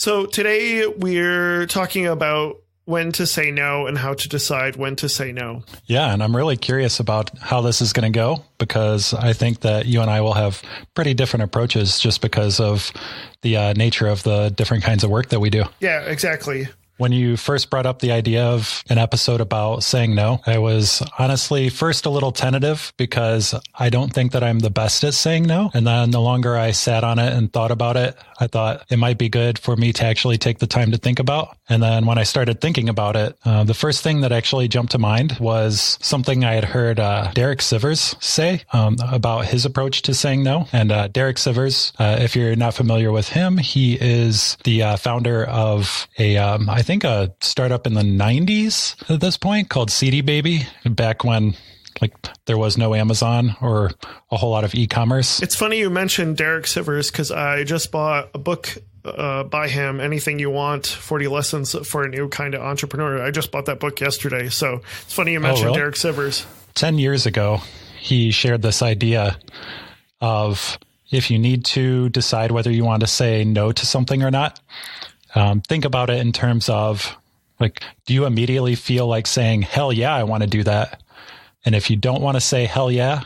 So today we're talking about when to say no and how to decide when to say no. Yeah, and I'm really curious about how this is going to go, because I think that you and I will have pretty different approaches just because of the nature of the different kinds of work that we do. Yeah, exactly. When you first brought up the idea of an episode about saying no, I was honestly first a little tentative because I don't think that I'm the best at saying no. And then the longer I sat on it and thought about it, I thought it might be good for me to actually take the time to think about. And then when I started thinking about it, the first thing that actually jumped to mind was something I had heard Derek Sivers say about his approach to saying no. And Derek Sivers, if you're not familiar with him, he is the founder of I think a startup in the 90s at this point called CD Baby, back when there was no Amazon or a whole lot of e-commerce. It's funny you mentioned Derek Sivers because I just bought a book by him, Anything You Want, 40 Lessons for a New Kind of Entrepreneur. I just bought that book yesterday. So it's funny you mentioned Derek Sivers. 10 years ago, he shared this idea of if you need to decide whether you want to say no to something or not, think about it in terms of do you immediately feel like saying, hell yeah, I want to do that? And if you don't want to say, hell yeah,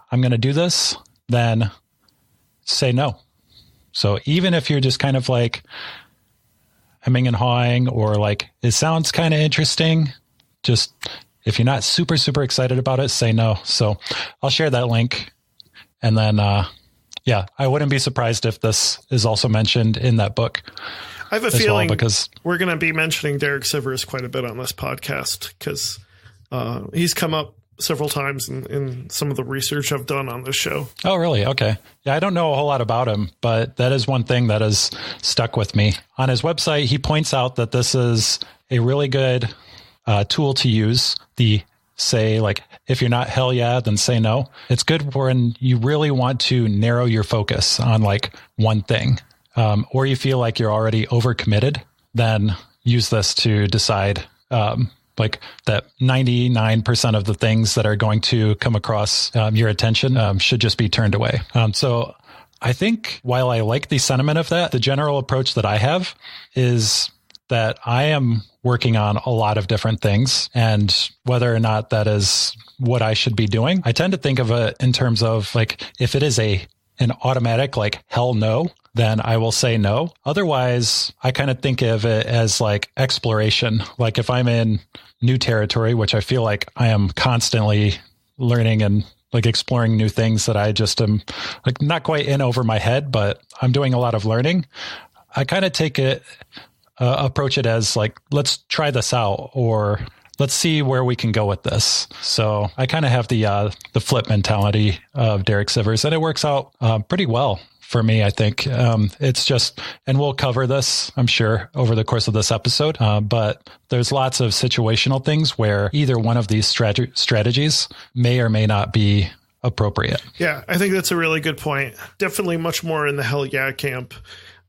I'm going to do this, then say no. So even if you're just kind of hemming and hawing, or it sounds kind of interesting, just if you're not super, super excited about it, say no. So I'll share that link. And then, I wouldn't be surprised if this is also mentioned in that book. I have a feeling because we're going to be mentioning Derek Sivers quite a bit on this podcast because he's come up several times in some of the research I've done on this show. Oh, really? Okay. Yeah, I don't know a whole lot about him, but that is one thing that has stuck with me. On his website, he points out that this is a really good tool to use. If you're not hell yeah, then say no. It's good when you really want to narrow your focus on one thing. Or you feel like you're already overcommitted, then use this to decide that 99% of the things that are going to come across your attention should just be turned away. So I think while I like the sentiment of that, the general approach that I have is that I am working on a lot of different things, and whether or not that is what I should be doing, I tend to think of it in terms of if it is an automatic hell no, then I will say no. Otherwise, I kind of think of it as exploration. If I'm in new territory, which I feel like I am constantly learning and exploring new things that I just am not quite in over my head, but I'm doing a lot of learning. I kind of approach it as let's try this out, or let's see where we can go with this. So I kind of have the flip mentality of Derek Sivers, and it works out pretty well for me, I think. It's just, and we'll cover this, I'm sure, over the course of this episode, but there's lots of situational things where either one of these strategies may or may not be appropriate. Yeah, I think that's a really good point. Definitely much more in the hell yeah camp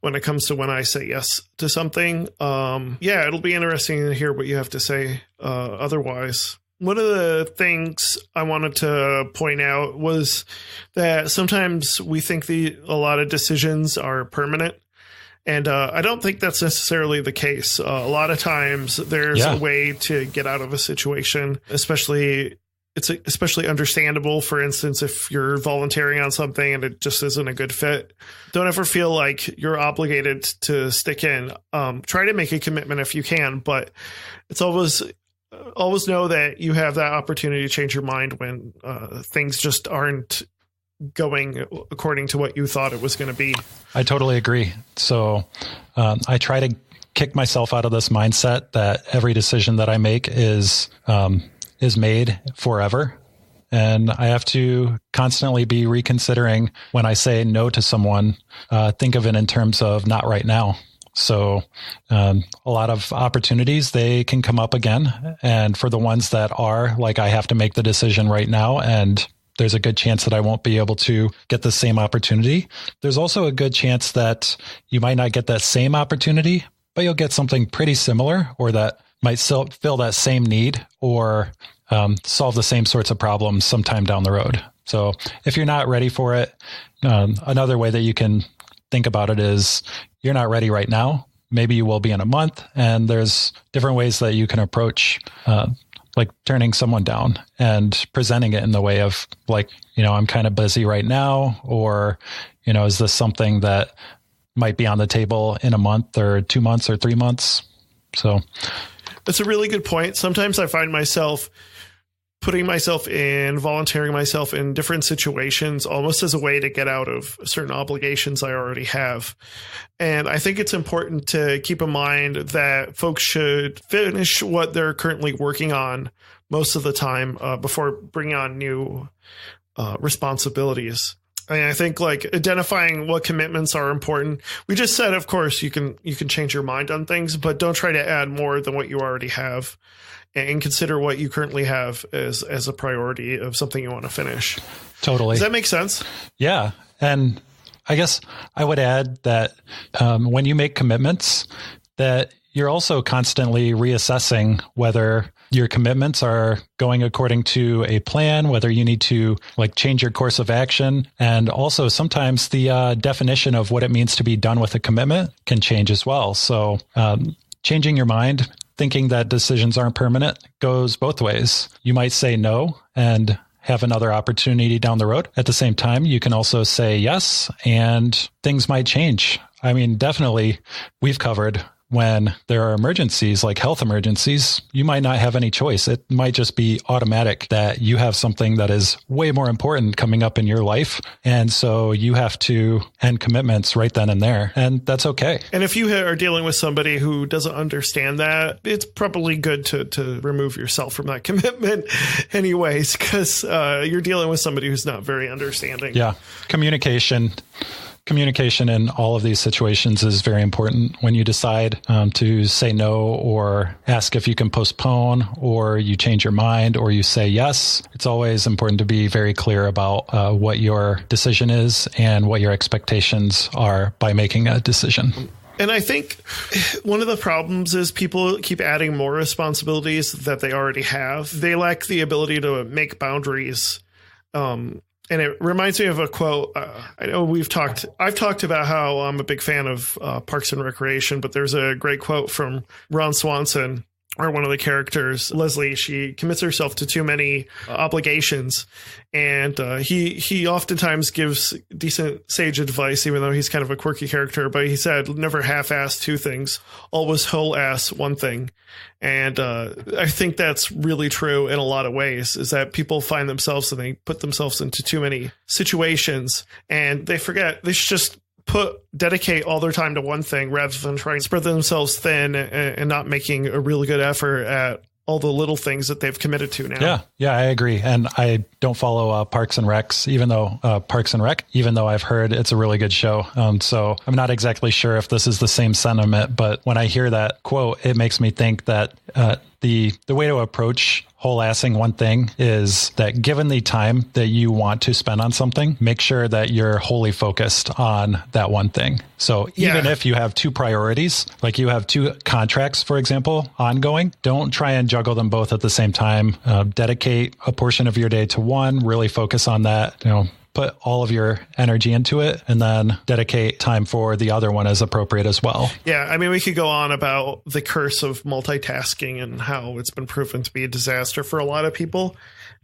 when it comes to when I say yes to something. It'll be interesting to hear what you have to say otherwise. One of the things I wanted to point out was that sometimes we think a lot of decisions are permanent. And I don't think that's necessarily the case. A lot of times there's a way to get out of a situation, it's especially understandable. For instance, if you're volunteering on something and it just isn't a good fit, don't ever feel like you're obligated to stick in. Try to make a commitment if you can, but it's always know that you have that opportunity to change your mind when things just aren't going according to what you thought it was going to be. I totally agree. So I try to kick myself out of this mindset that every decision that I make is made forever. And I have to constantly be reconsidering when I say no to someone, think of it in terms of not right now. So a lot of opportunities, they can come up again. And for the ones that are I have to make the decision right now, and there's a good chance that I won't be able to get the same opportunity. There's also a good chance that you might not get that same opportunity, but you'll get something pretty similar, or that might still fill that same need, or solve the same sorts of problems sometime down the road. So if you're not ready for it, another way that you can think about it is you're not ready right now, maybe you will be in a month. And there's different ways that you can approach like turning someone down and presenting it in the way of like, I'm kind of busy right now, or, is this something that might be on the table in a month or 2 months or 3 months? So that's a really good point. Sometimes I find myself volunteering myself in different situations almost as a way to get out of certain obligations I already have. And I think it's important to keep in mind that folks should finish what they're currently working on most of the time before bringing on new responsibilities. I think like identifying what commitments are important. We just said, of course, you can change your mind on things, but don't try to add more than what you already have. And consider what you currently have as a priority of something you want to finish. Totally. Does that make sense? Yeah. And I guess I would add that when you make commitments, that you're also constantly reassessing whether your commitments are going according to a plan, whether you need to like change your course of action. And also sometimes the definition of what it means to be done with a commitment can change as well. So changing your mind, thinking that decisions aren't permanent, goes both ways. You might say no and have another opportunity down the road. At the same time, you can also say yes, and things might change. I mean, definitely we've covered when there are emergencies, like health emergencies, you might not have any choice. It might just be automatic that you have something that is way more important coming up in your life. And so you have to end commitments right then and there. And that's okay. And if you are dealing with somebody who doesn't understand that, it's probably good to remove yourself from that commitment anyways, because you're dealing with somebody who's not very understanding. Yeah. Communication in all of these situations is very important. When you decide to say no, or ask if you can postpone, or you change your mind, or you say yes, it's always important to be very clear about what your decision is and what your expectations are by making a decision. And I think one of the problems is people keep adding more responsibilities that they already have. They lack the ability to make boundaries. And it reminds me of a quote. I know I've talked about how I'm a big fan of Parks and Recreation, but there's a great quote from Ron Swanson, or one of the characters, Leslie. She commits herself to too many obligations. And he oftentimes gives decent sage advice, even though he's kind of a quirky character. But he said, never half-ass two things, always whole-ass one thing. And I think that's really true in a lot of ways, is that people find themselves and they put themselves into too many situations and they forget they should just dedicate all their time to one thing rather than trying to spread themselves thin and not making a really good effort at all the little things that they've committed to now. Yeah, I agree. And I don't follow Parks and Rec, even though I've heard it's a really good show. So I'm not exactly sure if this is the same sentiment, but when I hear that quote, it makes me think that the way to approach whole-assing one thing is that given the time that you want to spend on something, make sure that you're wholly focused on that one thing. So even if you have two priorities, like you have two contracts, for example, ongoing, don't try and juggle them both at the same time. Dedicate a portion of your day to one, really focus on that, put all of your energy into it, and then dedicate time for the other one as appropriate as well. Yeah, I mean, we could go on about the curse of multitasking and how it's been proven to be a disaster for a lot of people.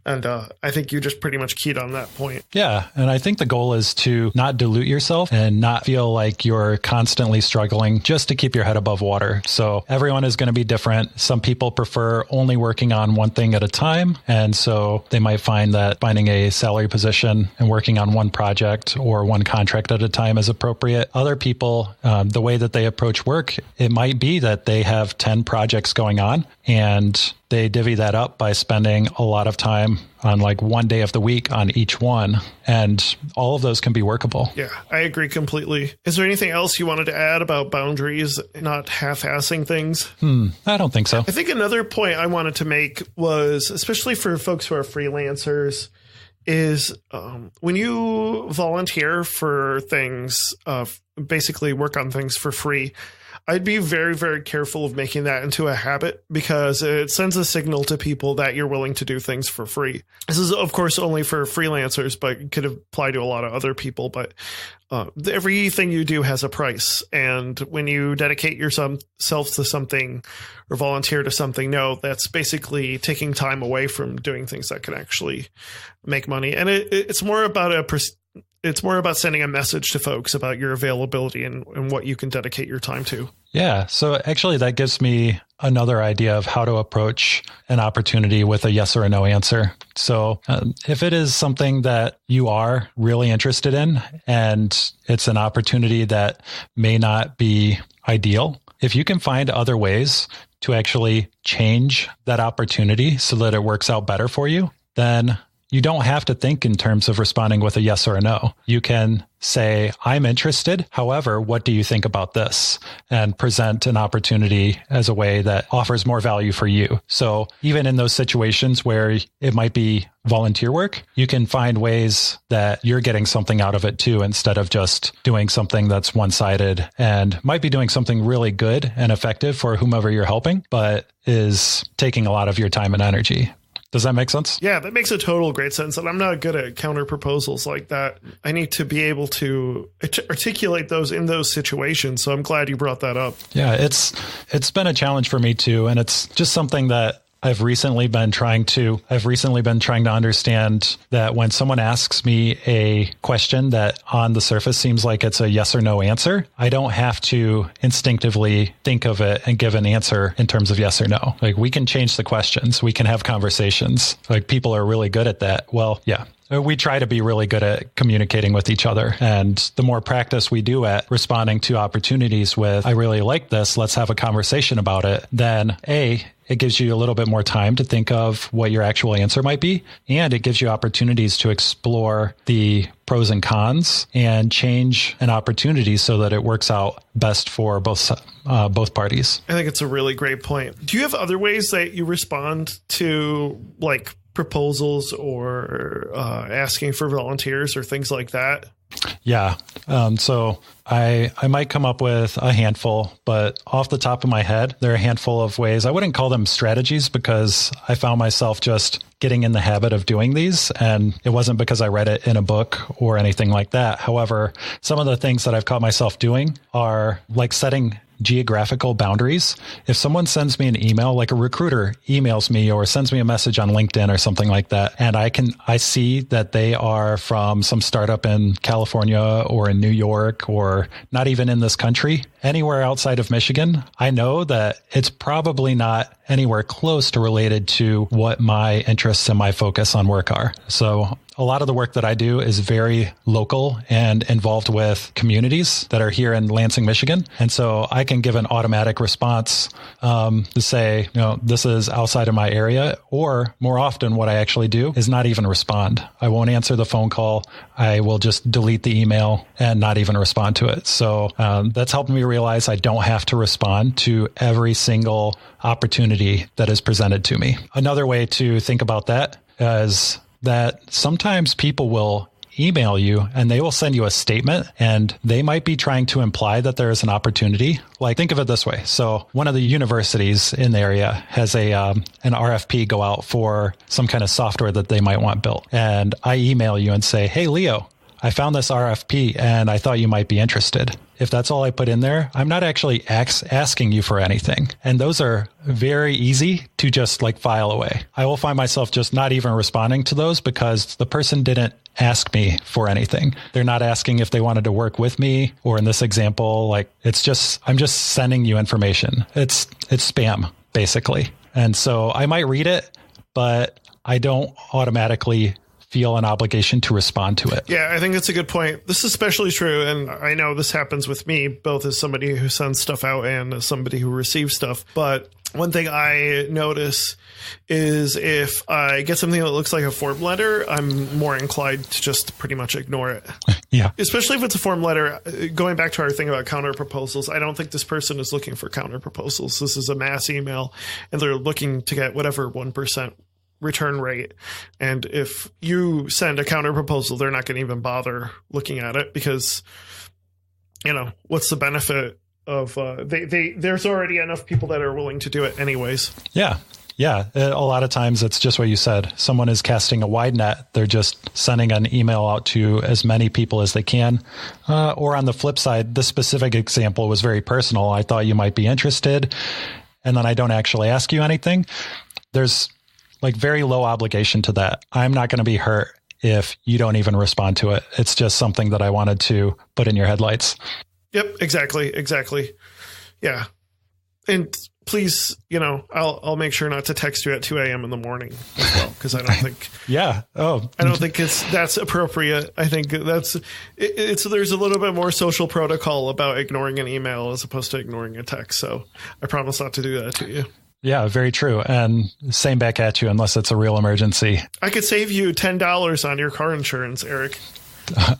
And I think you just pretty much keyed on that point. Yeah. And I think the goal is to not dilute yourself and not feel like you're constantly struggling just to keep your head above water. So everyone is going to be different. Some people prefer only working on one thing at a time. And so they might find that finding a salary position and working on one project or one contract at a time is appropriate. Other people, the way that they approach work, it might be that they have 10 projects going on and they divvy that up by spending a lot of time on like one day of the week on each one. And all of those can be workable. Yeah, I agree completely. Is there anything else you wanted to add about boundaries, not half-assing things? I don't think so. I think another point I wanted to make was, especially for folks who are freelancers, is when you volunteer for things, basically work on things for free, I'd be very, very careful of making that into a habit, because it sends a signal to people that you're willing to do things for free. This is, of course, only for freelancers, but it could apply to a lot of other people. But everything you do has a price. And when you dedicate yourself to something or volunteer to something, that's basically taking time away from doing things that can actually make money. And it's more about it's more about sending a message to folks about your availability and what you can dedicate your time to. Yeah. So actually that gives me another idea of how to approach an opportunity with a yes or a no answer. So if it is something that you are really interested in and it's an opportunity that may not be ideal, if you can find other ways to actually change that opportunity so that it works out better for you, then you don't have to think in terms of responding with a yes or a no. You can say, I'm interested. However, what do you think about this? And present an opportunity as a way that offers more value for you. So even in those situations where it might be volunteer work, you can find ways that you're getting something out of it too, instead of just doing something that's one-sided and might be doing something really good and effective for whomever you're helping, but is taking a lot of your time and energy. Does that make sense? Yeah, that makes a total great sense. And I'm not good at counter proposals like that. I need to be able to articulate those in those situations. So I'm glad you brought that up. Yeah, it's been a challenge for me too. And it's just something that I've recently been trying to understand, that when someone asks me a question that on the surface seems like it's a yes or no answer, I don't have to instinctively think of it and give an answer in terms of yes or no. Like, we can change the questions. We can have conversations. Like, people are really good at that. Well, yeah. We try to be really good at communicating with each other. And the more practice we do at responding to opportunities with, I really like this, let's have a conversation about it, then it gives you a little bit more time to think of what your actual answer might be. And it gives you opportunities to explore the pros and cons and change an opportunity so that it works out best for both parties. I think it's a really great point. Do you have other ways that you respond to, like, proposals or asking for volunteers or things like that? Yeah. So I might come up with a handful, but off the top of my head, there are a handful of ways. I wouldn't call them strategies, because I found myself just getting in the habit of doing these, and it wasn't because I read it in a book or anything like that. However, some of the things that I've caught myself doing are like setting geographical boundaries. If someone sends me an email, like a recruiter emails me or sends me a message on LinkedIn or something like that, and I see that they are from some startup in California or in New York or not even in this country, anywhere outside of Michigan, I know that it's probably not anywhere close to related to what my interests and my focus on work are. So a lot of the work that I do is very local and involved with communities that are here in Lansing, Michigan. And so I can give an automatic response to say, this is outside of my area. Or more often, what I actually do is not even respond. I won't answer the phone call. I will just delete the email and not even respond to it. So that's helped me realize I don't have to respond to every single opportunity that is presented to me. Another way to think about that is that sometimes people will email you and they will send you a statement, and they might be trying to imply that there is an opportunity. Like, think of it this way. So one of the universities in the area has an RFP go out for some kind of software that they might want built. And I email you and say, hey, Leo, I found this RFP and I thought you might be interested. If that's all I put in there, I'm not actually asking you for anything. And those are very easy to just file away. I will find myself just not even responding to those because the person didn't ask me for anything. They're not asking if they wanted to work with me, or in this example, I'm just sending you information. It's spam, basically. And so I might read it, but I don't automatically feel an obligation to respond to it. Yeah, I think that's a good point. This is especially true, and I know this happens with me, both as somebody who sends stuff out and as somebody who receives stuff. But one thing I notice is if I get something that looks like a form letter, I'm more inclined to just pretty much ignore it. Yeah. Especially if it's a form letter. Going back to our thing about counter proposals, I don't think this person is looking for counter proposals. This is a mass email, and they're looking to get whatever 1% return rate. And if you send a counter proposal, they're not going to even bother looking at it because, what's the benefit there's already enough people that are willing to do it anyways. Yeah. Yeah. A lot of times it's just what you said. Someone is casting a wide net. They're just sending an email out to as many people as they can. Or on the flip side, this specific example was very personal. I thought you might be interested, and then I don't actually ask you anything. There's like very low obligation to that. I'm not going to be hurt if you don't even respond to it. It's just something that I wanted to put in your headlights. Yep, exactly. Yeah. And please, I'll make sure not to text you at 2 a.m. in the morning as well, because I don't think. Yeah. Oh, I don't think that's appropriate. I think there's a little bit more social protocol about ignoring an email as opposed to ignoring a text. So I promise not to do that to you. Yeah, very true. And same back at you unless it's a real emergency. I could save you $10 on your car insurance, Eric.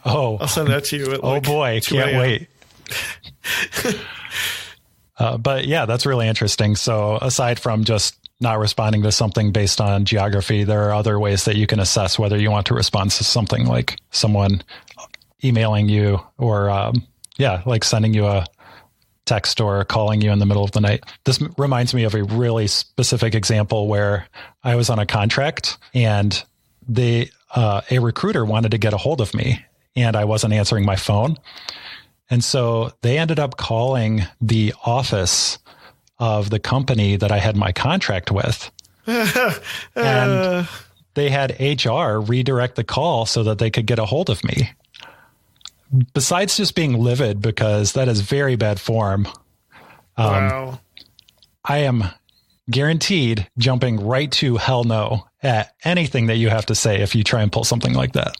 Oh, I'll send that to you. Oh boy, can't wait. But yeah, that's really interesting. So aside from just not responding to something based on geography, there are other ways that you can assess whether you want to respond to something, like someone emailing you or, like sending you a text or calling you in the middle of the night. This reminds me of a really specific example where I was on a contract and a recruiter wanted to get a hold of me and I wasn't answering my phone. And so they ended up calling the office of the company that I had my contract with. And they had HR redirect the call so that they could get a hold of me. Besides just being livid, because that is very bad form. Wow. I am guaranteed jumping right to hell no at anything that you have to say if you try and pull something like that.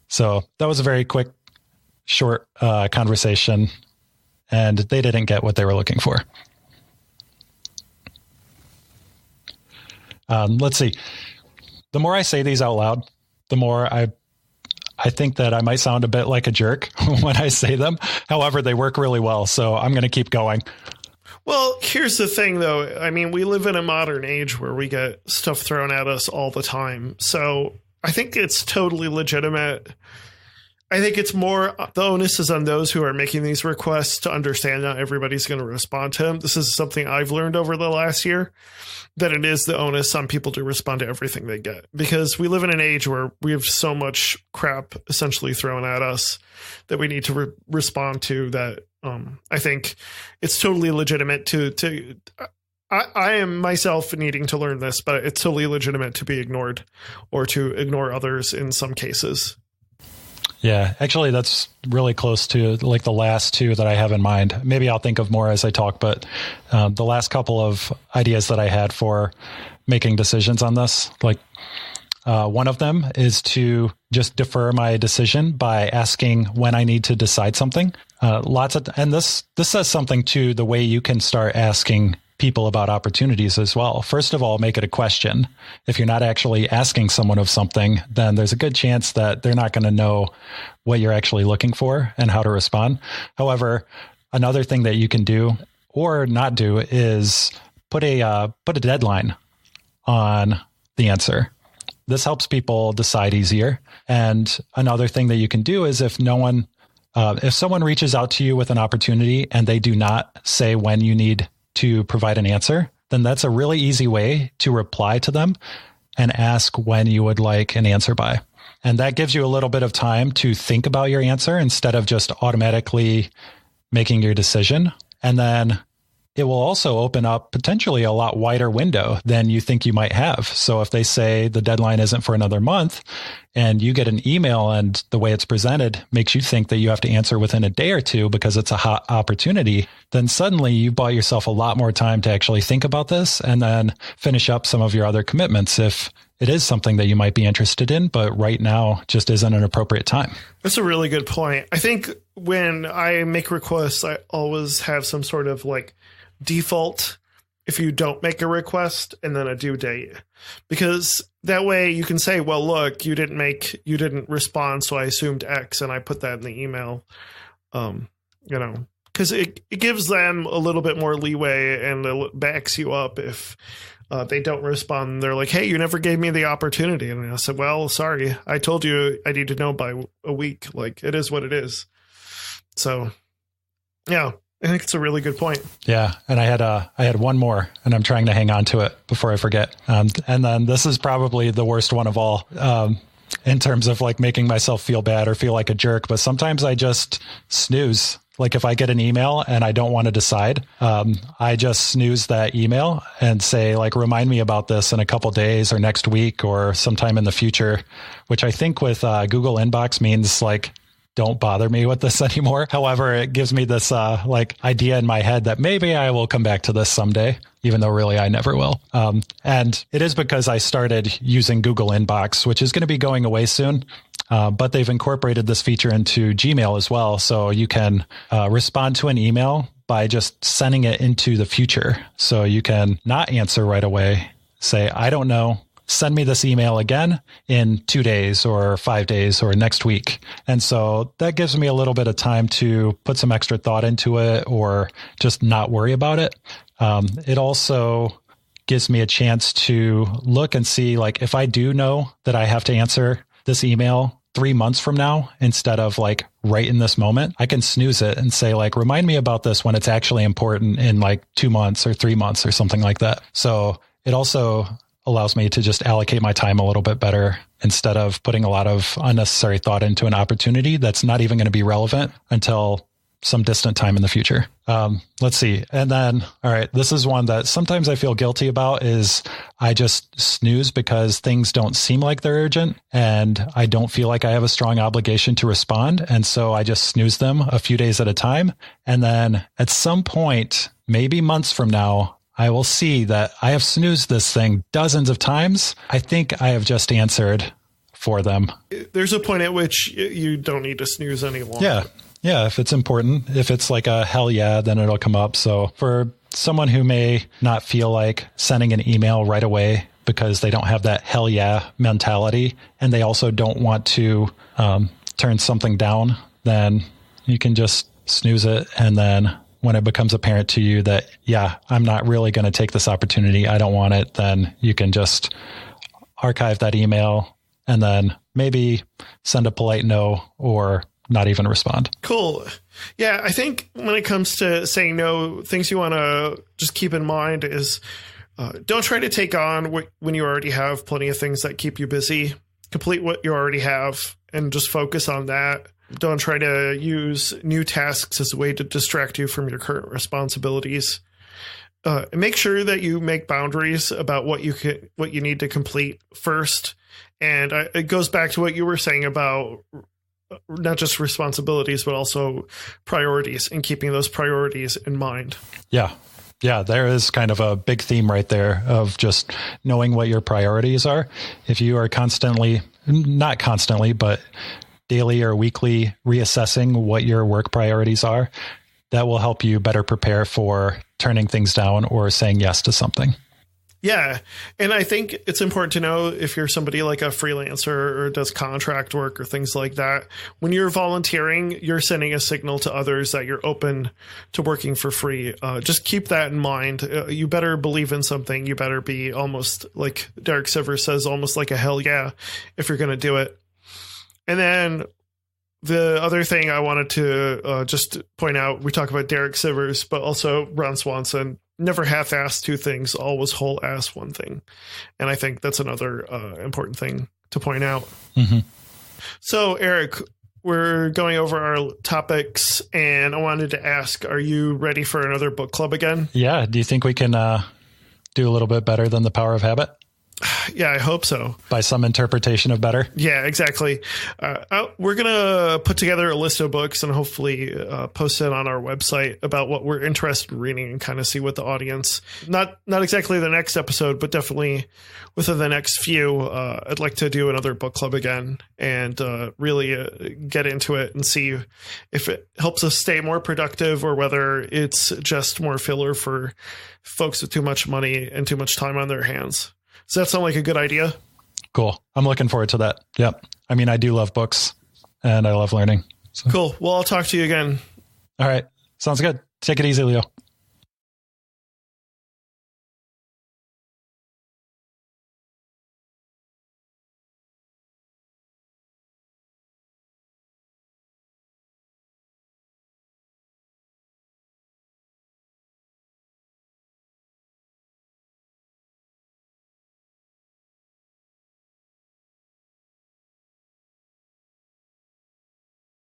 So that was a very quick, short conversation, and they didn't get what they were looking for. Let's see. The more I say these out loud, the more I think that I might sound a bit like a jerk when I say them. However, they work really well, so I'm going to keep going. Well, here's the thing, though. I mean, we live in a modern age where we get stuff thrown at us all the time. So I think it's totally legitimate. I think it's more the onus is on those who are making these requests to understand not everybody's going to respond to them. This is something I've learned over the last year, that it is the onus on people to respond to everything they get, because we live in an age where we have so much crap essentially thrown at us that we need to respond to, that I think it's totally legitimate to I am myself needing to learn this, but it's totally legitimate to be ignored or to ignore others in some cases. Yeah, actually, that's really close to like the last two that I have in mind. Maybe I'll think of more as I talk, but the last couple of ideas that I had for making decisions on this, like one of them is to just defer my decision by asking when I need to decide something. And this says something to the way you can start asking people about opportunities as well. First of all, make it a question. If you're not actually asking someone of something, then there's a good chance that they're not going to know what you're actually looking for and how to respond. However, another thing that you can do or not do is put a deadline on the answer. This helps people decide easier. And another thing that you can do is if someone reaches out to you with an opportunity and they do not say when you need to provide an answer, then that's a really easy way to reply to them and ask when you would like an answer by. And that gives you a little bit of time to think about your answer instead of just automatically making your decision. And then it will also open up potentially a lot wider window than you think you might have. So if they say the deadline isn't for another month and you get an email and the way it's presented makes you think that you have to answer within a day or two because it's a hot opportunity, then suddenly you bought yourself a lot more time to actually think about this and then finish up some of your other commitments if it is something that you might be interested in, but right now just isn't an appropriate time. That's a really good point. I think when I make requests, I always have some sort of like default if you don't make a request and then a due date, because that way you can say, well, look, you didn't respond, so I assumed X and I put that in the email, because it gives them a little bit more leeway and it backs you up if they don't respond. They're like, hey, you never gave me the opportunity. And I said, well, sorry, I told you I need to know by a week. Like, it is what it is. So yeah. I think it's a really good point. Yeah. And I had one more, and I'm trying to hang on to it before I forget. And then this is probably the worst one of all, in terms of like making myself feel bad or feel like a jerk. But sometimes I just snooze. Like if I get an email and I don't want to decide, I just snooze that email and say like, remind me about this in a couple days or next week or sometime in the future, which I think with Google Inbox means like, don't bother me with this anymore. However, it gives me this like idea in my head that maybe I will come back to this someday, even though really I never will. And it is because I started using Google Inbox, which is going to be going away soon. But they've incorporated this feature into Gmail as well. So you can respond to an email by just sending it into the future. So you can not answer right away, say, I don't know. Send me this email again in 2 days or 5 days or next week. And so that gives me a little bit of time to put some extra thought into it or just not worry about it. It also gives me a chance to look and see, like, if I do know that I have to answer this email 3 months from now, instead of like right in this moment, I can snooze it and say like, remind me about this when it's actually important in like 2 months or 3 months or something like that. So it also allows me to just allocate my time a little bit better instead of putting a lot of unnecessary thought into an opportunity that's not even going to be relevant until some distant time in the future. Let's see. And then, all right, this is one that sometimes I feel guilty about is I just snooze because things don't seem like they're urgent and I don't feel like I have a strong obligation to respond. And so I just snooze them a few days at a time. And then at some point, maybe months from now, I will see that I have snoozed this thing dozens of times. I think I have just answered for them. There's a point at which you don't need to snooze any longer. Yeah. Yeah. If it's important, if it's like a hell yeah, then it'll come up. So for someone who may not feel like sending an email right away because they don't have that hell yeah mentality, and they also don't want to turn something down, then you can just snooze it. And then when it becomes apparent to you that, yeah, I'm not really going to take this opportunity, I don't want it, then you can just archive that email and then maybe send a polite no or not even respond. Cool. Yeah, I think when it comes to saying no, things you want to just keep in mind is don't try to take on when you already have plenty of things that keep you busy. Complete what you already have and just focus on that. Don't try to use new tasks as a way to distract you from your current responsibilities. Make sure that you make boundaries about what you need to complete first. And it goes back to what you were saying about not just responsibilities, but also priorities and keeping those priorities in mind. Yeah. Yeah, there is kind of a big theme right there of just knowing what your priorities are. If you are not constantly, but daily or weekly reassessing what your work priorities are, that will help you better prepare for turning things down or saying yes to something. Yeah. And I think it's important to know if you're somebody like a freelancer or does contract work or things like that, when you're volunteering, you're sending a signal to others that you're open to working for free. Just keep that in mind. You better believe in something. You better be almost, like Derek Sivers says, almost like a hell yeah, if you're going to do it. And then the other thing I wanted to just point out, we talk about Derek Sivers, but also Ron Swanson. Never half-ass two things, always whole-ass one thing. And I think that's another important thing to point out. Mm-hmm. So, Erik, we're going over our topics, and I wanted to ask, are you ready for another book club again? Yeah. Do you think we can do a little bit better than The Power of Habit? Yeah, I hope so. By some interpretation of better? Yeah, exactly. We're going to put together a list of books and hopefully post it on our website about what we're interested in reading and kind of see what the audience, not exactly the next episode, but definitely within the next few, I'd like to do another book club again and really get into it and see if it helps us stay more productive or whether it's just more filler for folks with too much money and too much time on their hands. Does that sound like a good idea? Cool. I'm looking forward to that. Yep. I mean, I do love books and I love learning. So. Cool. Well, I'll talk to you again. All right. Sounds good. Take it easy, Leo.